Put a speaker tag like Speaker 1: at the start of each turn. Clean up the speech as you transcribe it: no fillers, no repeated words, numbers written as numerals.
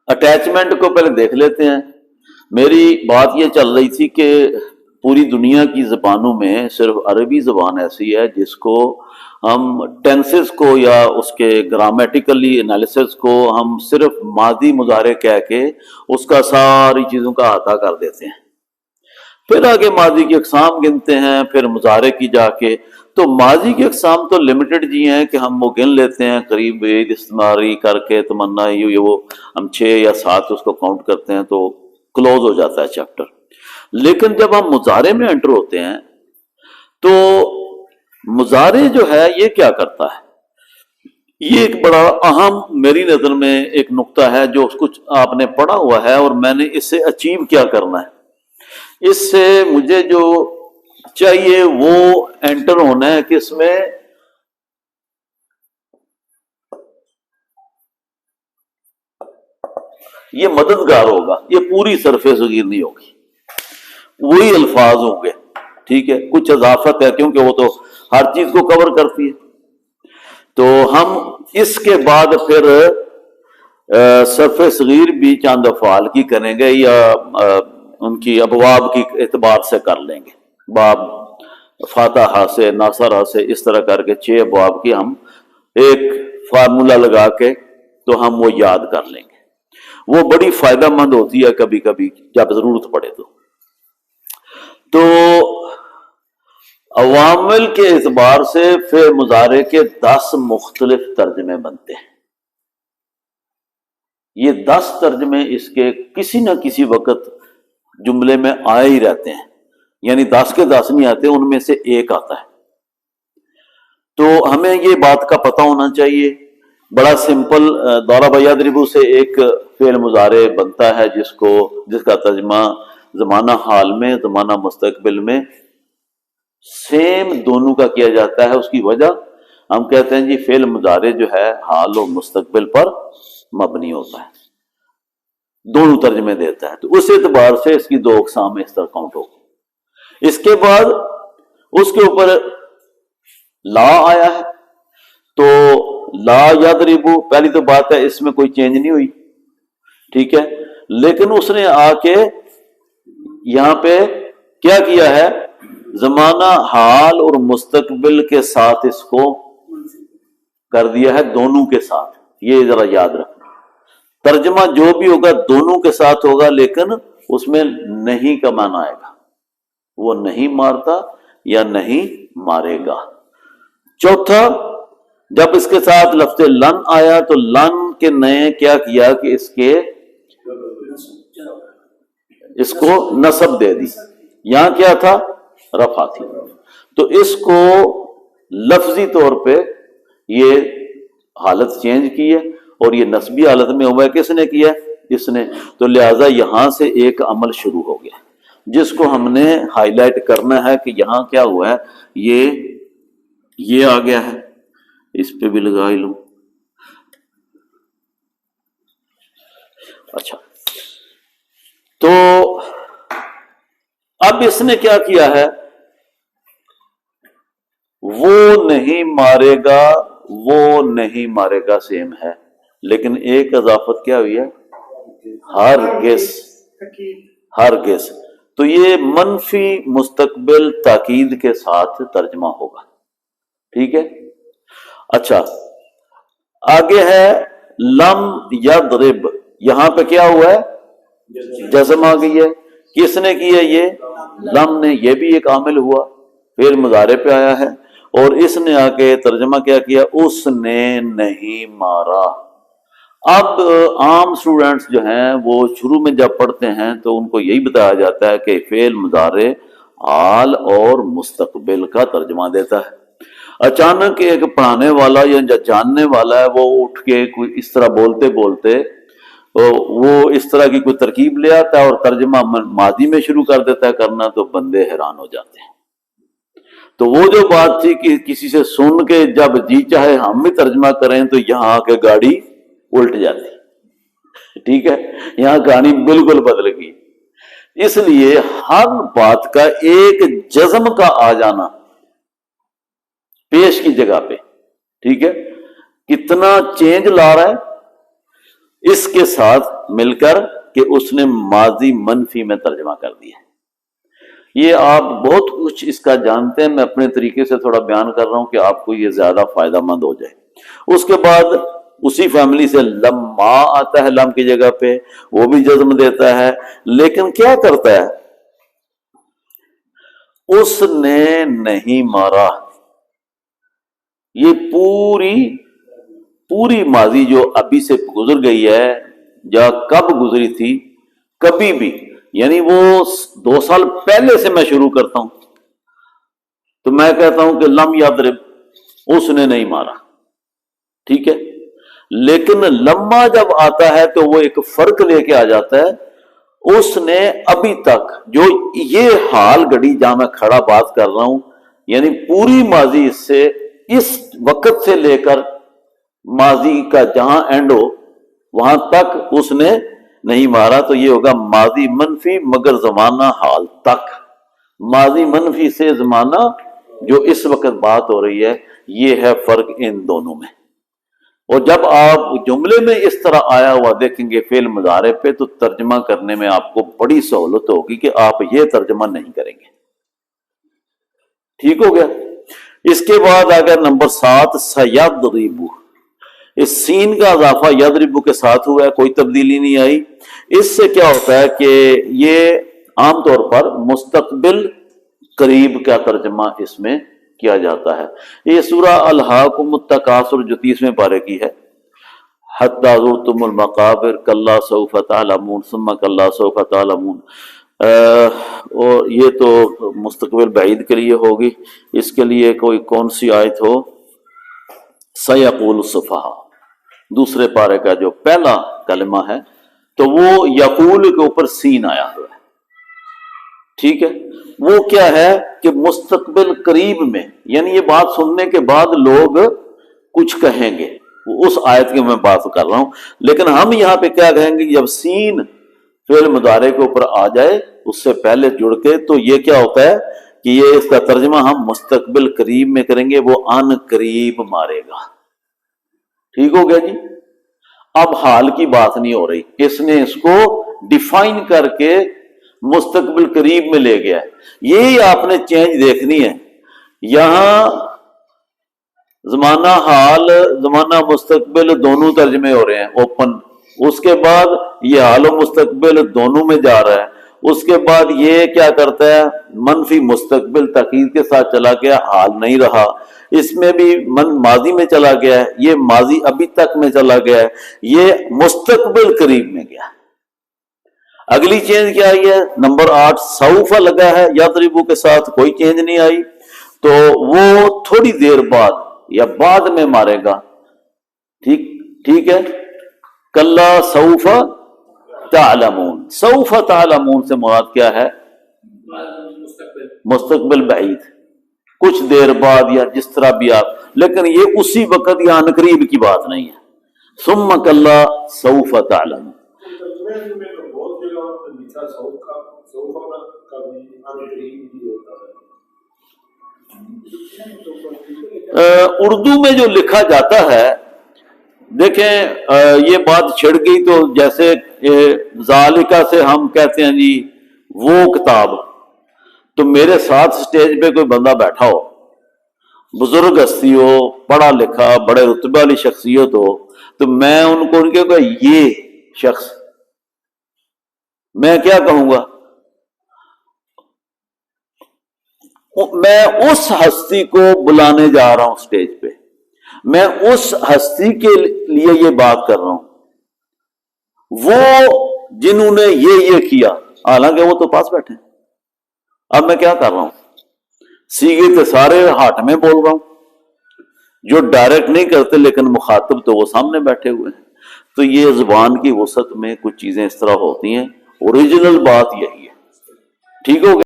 Speaker 1: Attachment کو پہلے دیکھ لیتے ہیں. میری بات یہ چل رہی تھی کہ پوری دنیا کی زبانوں میں صرف عربی زبان ایسی ہے جس کو ہم ٹینسز کو یا اس کے گرامیٹیکلی انالیسس کو ہم صرف ماضی مضارع کہہ کے اس کا ساری چیزوں کا احاطہ کر دیتے ہیں. پھر آگے ماضی کی اقسام گنتے ہیں، پھر مضارع کی جا کے. تو ماضی کی اقسام تو لمیٹڈ جی ہیں کہ ہم وہ گن لیتے ہیں قریب عید استمراری کر کے تمنا یہ وہ ہم 6 یا 7 اس کو کاؤنٹ کرتے ہیں تو کلوز ہو جاتا ہے چیپٹر. لیکن جب ہم مضارع میں انٹر ہوتے ہیں تو مضارع جو ہے یہ کیا کرتا ہے، یہ ایک بڑا اہم میری نظر میں ایک نقطہ ہے جو کچھ آپ نے پڑھا ہوا ہے اور میں نے اس سے اچیو کیا کرنا ہے. اس سے مجھے جو چاہیے وہ انٹر ہونا ہے کہ اس میں یہ مددگار ہوگا، یہ پوری سرفیس صغیر نہیں ہوگی، وہی الفاظ ہوں گے. ٹھیک ہے، کچھ اضافت ہے کیونکہ وہ تو ہر چیز کو کور کرتی ہے. تو ہم اس کے بعد پھر سرفیس صغیر بھی چند افعال کی کریں گے یا ان کی ابواب کی اعتبار سے کر لیں گے. باب فاتحہ سے ناصرہ سے اس طرح کر کے 6 ابواب کی ہم ایک فارمولا لگا کے تو ہم وہ یاد کر لیں گے. وہ بڑی فائدہ مند ہوتی ہے کبھی کبھی جب ضرورت پڑے تو عوامل کے اعتبار سے فعل مضارع کے 10 مختلف ترجمے بنتے ہیں. یہ 10 ترجمے اس کے کسی نہ کسی وقت جملے میں آئے ہی رہتے ہیں، یعنی 10 کے 10 نہیں آتے، ان میں سے ایک آتا ہے. تو ہمیں یہ بات کا پتہ ہونا چاہیے. بڑا سمپل ضرب یضرب سے ایک فعل مضارع بنتا ہے جس کا ترجمہ زمانہ حال میں زمانہ مستقبل میں سیم دونوں کا کیا جاتا ہے. اس کی وجہ ہم کہتے ہیں جی فعل مضارع جو ہے حال و مستقبل پر مبنی ہوتا ہے، دونوں ترجمے دیتا ہے. تو اس اعتبار سے اس کی 2 اقسام اس طرح کاؤنٹ ہوگی. اس کے بعد اس کے اوپر لا آیا ہے تو لا یضرب، پہلی تو بات ہے اس میں کوئی چینج نہیں ہوئی، ٹھیک ہے. لیکن اس نے آ کے یہاں پہ کیا کیا ہے، زمانہ حال اور مستقبل کے ساتھ اس کو کر دیا ہے، دونوں کے ساتھ. یہ ذرا یاد رکھنا، ترجمہ جو بھی ہوگا دونوں کے ساتھ ہوگا، لیکن اس میں نہیں کا معنی آئے گا، وہ نہیں مارتا یا نہیں مارے گا. چوتھا، جب اس کے ساتھ لفظ لن آیا تو لن کے نئے کیا کیا کہ اس کو نصب دے دی. یہاں کیا تھا، رفع تھی. تو اس کو لفظی طور پہ یہ حالت چینج کی ہے اور یہ نسبی حالت میں ہوا ہے. کس نے کیا، اس نے. تو لہذا یہاں سے ایک عمل شروع ہو گیا جس کو ہم نے ہائی لائٹ کرنا ہے کہ یہاں کیا ہوا ہے، یہ آ گیا ہے. اس پہ بھی لگا ہی لوں. اچھا، تو اب اس نے کیا کیا ہے، وہ نہیں مارے گا، وہ نہیں مارے گا سیم ہے، لیکن ایک اضافت کیا ہوئی ہے، ہرگز. تو یہ منفی مستقبل تاکید کے ساتھ ترجمہ ہوگا. ٹھیک ہے. اچھا، آگے ہے لم یضرب. یہاں پہ کیا ہوا ہے، جزم آ گئی ہے. کس نے کی ہے، یہ لم نے. یہ بھی ایک عامل ہوا، پھر مضارع پہ آیا ہے اور اس نے آ کے ترجمہ کیا اس نے نہیں مارا. اب عام سٹوڈنٹس جو ہیں وہ شروع میں جب پڑھتے ہیں تو ان کو یہی بتایا جاتا ہے کہ فعل مضارع حال اور مستقبل کا ترجمہ دیتا ہے. اچانک ایک پڑھانے والا یا جاننے والا ہے وہ اٹھ کے کوئی اس طرح بولتے بولتے وہ اس طرح کی کوئی ترکیب لے آتا ہے اور ترجمہ ماضی میں شروع کر دیتا ہے کرنا، تو بندے حیران ہو جاتے ہیں. تو وہ جو بات تھی کہ کسی سے سن کے جب جی چاہے ہم بھی ترجمہ کریں تو یہاں آ کے گاڑی الٹ جاتی. ٹھیک ہے، یہاں کہانی بالکل بدل گئی. اس لیے ہر بات کا ایک جزم کا آ جانا پیش کی جگہ پہ، ٹھیک ہے، کتنا چینج لا رہا ہے اس کے ساتھ مل کر کہ اس نے ماضی منفی میں ترجمہ کر دیا۔ یہ آپ بہت کچھ اس کا جانتے ہیں، میں اپنے طریقے سے تھوڑا بیان کر رہا ہوں کہ آپ کو یہ زیادہ فائدہ مند ہو جائے۔ اس کے بعد اسی فیملی سے لما آتا ہے، لم کی جگہ پہ، وہ بھی جزم دیتا ہے، لیکن کیا کرتا ہے؟ اس نے نہیں مارا۔ یہ پوری ماضی جو ابھی سے گزر گئی ہے یا کب گزری تھی، کبھی بھی، یعنی وہ 2 سال پہلے سے میں شروع کرتا ہوں تو میں کہتا ہوں کہ لم یضرب، اس نے نہیں مارا، ٹھیک ہے۔ لیکن لما جب آتا ہے تو وہ ایک فرق لے کے آ جاتا ہے۔ اس نے ابھی تک جو یہ حال گھڑی جہاں میں کھڑا بات کر رہا ہوں، یعنی پوری ماضی سے اس وقت سے لے کر ماضی کا جہاں اینڈ ہو وہاں تک اس نے نہیں مارا، تو یہ ہوگا ماضی منفی مگر زمانہ حال تک۔ ماضی منفی سے زمانہ جو اس وقت بات ہو رہی ہے، یہ ہے فرق ان دونوں میں۔ اور جب آپ جملے میں اس طرح آیا ہوا دیکھیں گے فعل مضارع پہ، تو ترجمہ کرنے میں آپ کو بڑی سہولت ہوگی کہ آپ یہ ترجمہ نہیں کریں گے۔ ٹھیک ہو گیا؟ اس کے بعد اگر نمبر 7 سیضرب، اس سین کا اضافہ یضرب کے ساتھ ہوا ہے، کوئی تبدیلی نہیں آئی۔ اس سے کیا ہوتا ہے کہ یہ عام طور پر مستقبل قریب کا ترجمہ اس میں کیا جاتا ہے۔ یہ سورہ الہاکم التکاثر جو 30ویں پارے کی ہے، حتی زرتم المقابر کلا سوف تعلمون ثم کلا سوف تعلمون، اور یہ تو مستقبل بعید کے لیے ہوگی۔ اس کے لیے کوئی کون سی آیت ہو؟ سیقول السفہاء، دوسرے پارے کا جو پہلا کلمہ ہے، تو وہ یقول کے اوپر سین آیا ہوا ہے، ٹھیک ہے۔ وہ کیا ہے کہ مستقبل قریب میں، یعنی یہ بات سننے کے بعد لوگ کچھ کہیں گے، اس آیت کی میں بات کر رہا ہوں۔ لیکن ہم یہاں پہ کیا کہیں گے؟ جب سین فعل مضارع کے اوپر آ جائے اس سے پہلے جڑ کے، تو یہ کیا ہوتا ہے کہ یہ اس کا ترجمہ ہم مستقبل قریب میں کریں گے، وہ ان قریب مارے گا۔ ٹھیک ہو گیا جی؟ اب حال کی بات نہیں ہو رہی، اس نے اس کو ڈیفائن کر کے مستقبل قریب میں لے گیا ہے۔ یہی آپ نے چینج دیکھنی ہے، یہاں زمانہ حال زمانہ مستقبل دونوں ترجمے ہو رہے ہیں اوپن، اس کے بعد یہ حال و مستقبل دونوں میں جا رہا ہے، اس کے بعد یہ کیا کرتا ہے؟ منفی مستقبل تاکید کے ساتھ چلا گیا، حال نہیں رہا، اس میں بھی ماضی میں چلا گیا ہے، یہ ماضی ابھی تک میں چلا گیا ہے، یہ مستقبل قریب میں گیا۔ اگلی چینج کیا آئی ہے؟ نمبر 8 سوف لگا ہے یضرب کے ساتھ، کوئی چینج نہیں آئی، تو وہ تھوڑی دیر بعد یا بعد میں مارے گا، ٹھیک ہے۔ کلا سوف تعلمون، سوف تعلمون سے مراد کیا ہے؟ مستقبل بعید، کچھ دیر بعد یا جس طرح بھی آپ، لیکن یہ اسی وقت یا ان قریب کی بات نہیں ہے۔ ثم کلا سوف تعلمون، اردو میں جو لکھا جاتا ہے، دیکھیں یہ بات چھڑ گئی تو جیسے ذالکہ سے ہم کہتے ہیں جی وہ کتاب، تو میرے ساتھ سٹیج پہ کوئی بندہ بیٹھا ہو، بزرگ ہستی ہو، پڑھا لکھا، بڑے رتبے والی شخصیت ہو، تو میں ان کو ان کے کہ یہ شخص، میں کیا کہوں گا؟ میں اس ہستی کو بلانے جا رہا ہوں سٹیج پہ، میں اس ہستی کے لیے یہ بات کر رہا ہوں، وہ جنہوں نے یہ کیا، حالانکہ وہ تو پاس بیٹھے ہیں۔ اب میں کیا کر رہا ہوں؟ سیگے تو سارے ہاتھ میں بول رہا ہوں، جو ڈائریکٹ نہیں کرتے لیکن مخاطب تو وہ سامنے بیٹھے ہوئے ہیں۔ تو یہ زبان کی وسعت میں کچھ چیزیں اس طرح ہوتی ہیں، اوریجنل بات یہی ہے۔ ٹھیک ہو گیا؟